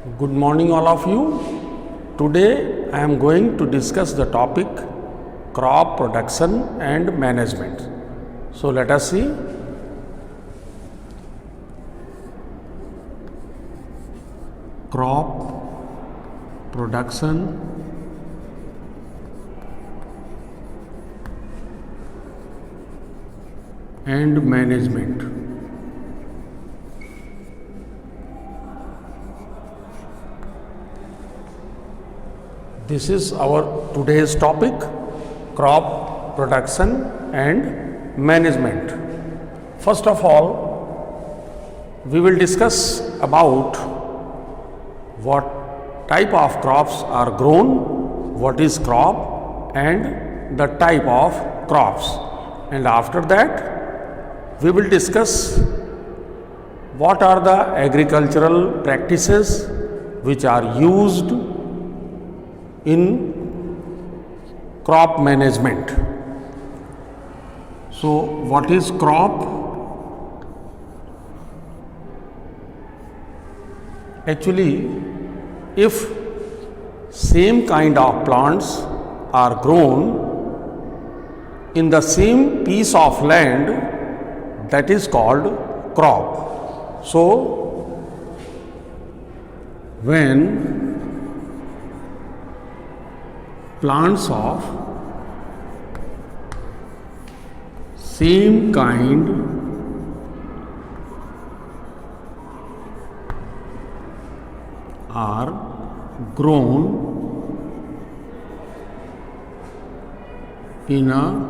Good morning, all of you. Today I am going to discuss the topic crop production and management. So let us see. Crop production and management. This is our today's topic, crop production and management. First of all, we will discuss about what type of crops are grown, what is crop, and the type of crops. And after that, we will discuss what are the agricultural practices which are used in crop management. So, what is crop? Actually, if same kind of plants are grown in the same piece of land, that is called crop. So, when plants of same kind are grown in a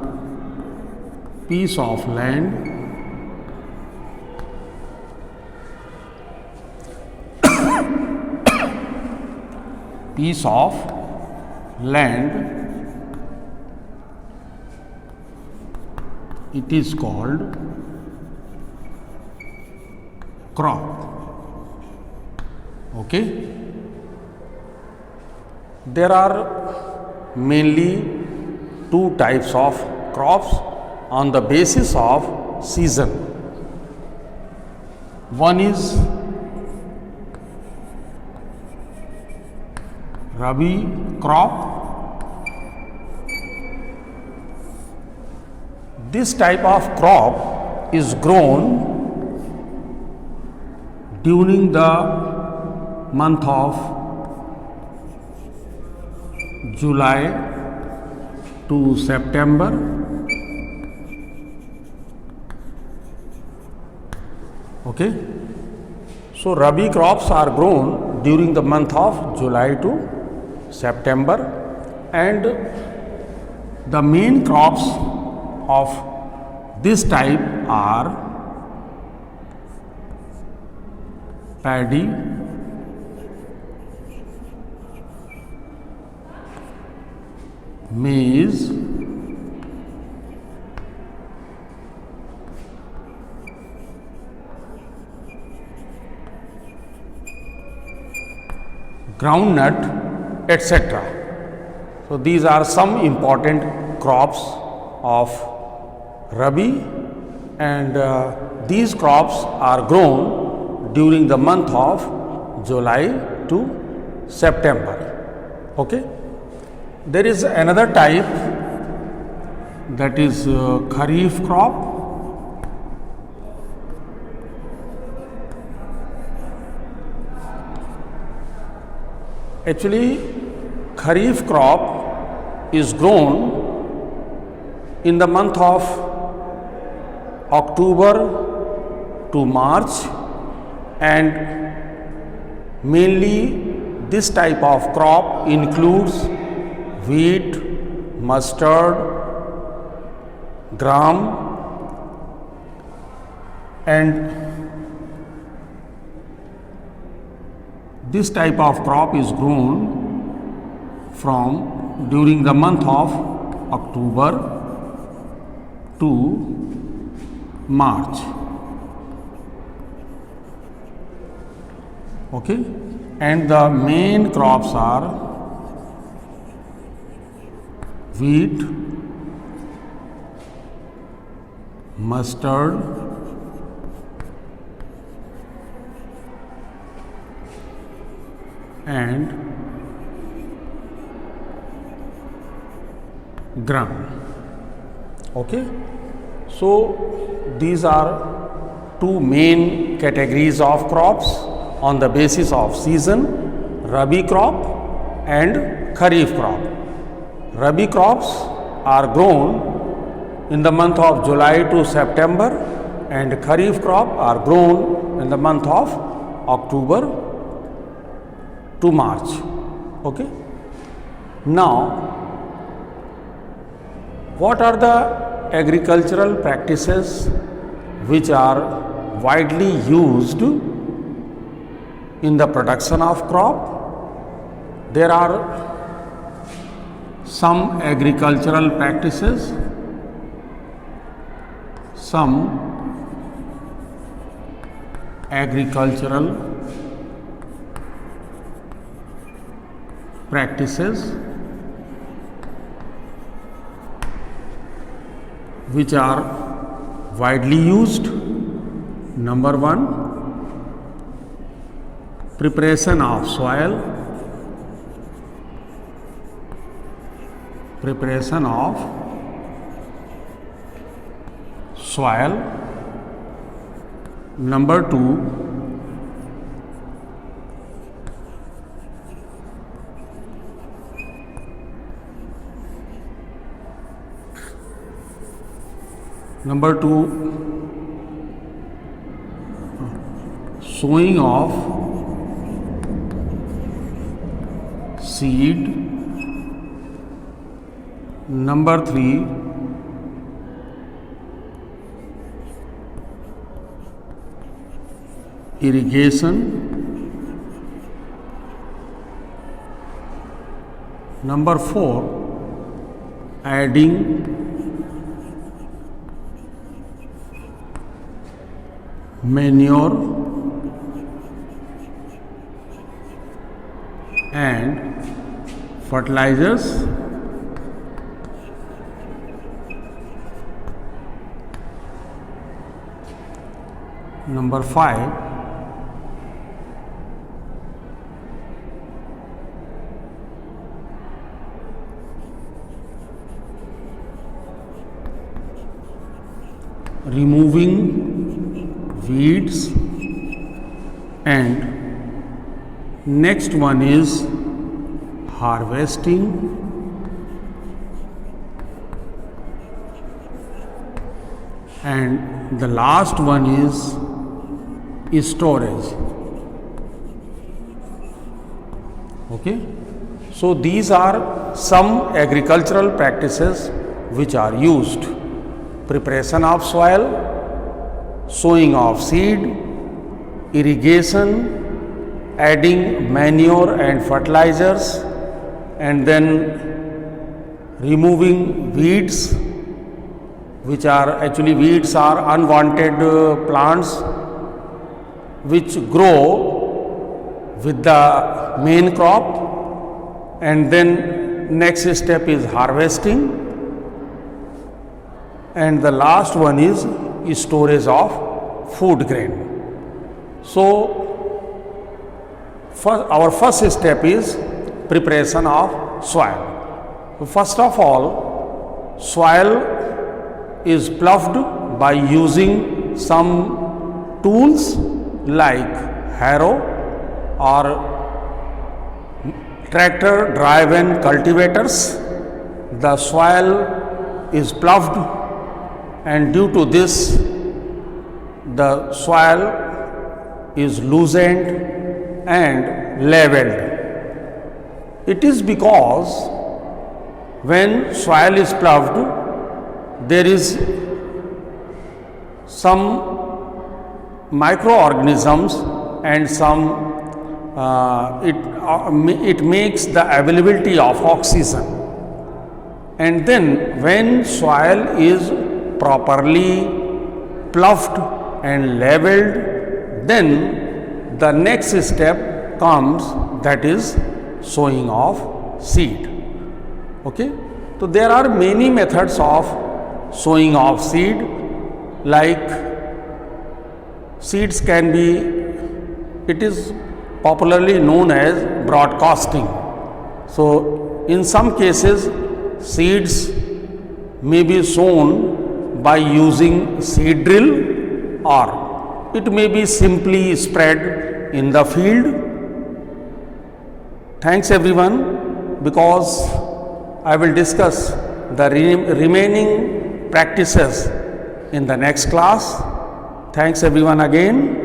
piece of land, it is called crop. Okay. There are mainly two types of crops on the basis of season. One is Rabi crop. This type of crop is grown during the month of July to September. Okay. So, Rabi crops are grown during the month of July to September, and the main crops of this type are paddy, maize, groundnut, etc. So, these are some important crops of Rabi, and these crops are grown during the month of July to September. Okay. There is another type, that is Kharif crop. Actually, Kharif crop is grown in the month of October to March, and mainly this type of crop includes wheat, mustard, gram, and this type of crop is grown from during the month of October to March. Okay, and the main crops are wheat, mustard, and gram. Okay, so these are two main categories of crops on the basis of season: Rabi crop and Kharif crop. Rabi crops are grown in the month of July to September, and Kharif crop are grown in the month of October to March. Okay. Now, what are the agricultural practices which are widely used in the production of crop? There are some agricultural practices, which are widely used. Number one, preparation of soil. Number two, sowing of seed. Number three, irrigation. Number four, adding manure and fertilizers. Number five, removing weeds, and next one is harvesting, and the last one is storage. Okay, so these are some agricultural practices which are used: preparation of soil, sowing of seed, irrigation, adding manure and fertilizers, and then removing weeds, which are actually weeds are unwanted plants which grow with the main crop, and then next step is harvesting, and the last one is storage of food grain. So our first step is preparation of soil. First of all, soil is ploughed by using some tools like harrow or tractor driven cultivators. The soil is ploughed, and due to this the soil is loosened and leveled. It is because when soil is ploughed, there is some microorganisms and some it makes the availability of oxygen, and then when soil is properly ploughed and leveled, then the next step comes, that is sowing of seed. Okay, so there are many methods of sowing of seed, like seeds can be, it is popularly known as broadcasting. So, in some cases, seeds may be sown by using seed drill, or it may be simply spread in the field. Thanks everyone, because I will discuss the remaining practices in the next class. Thanks everyone again.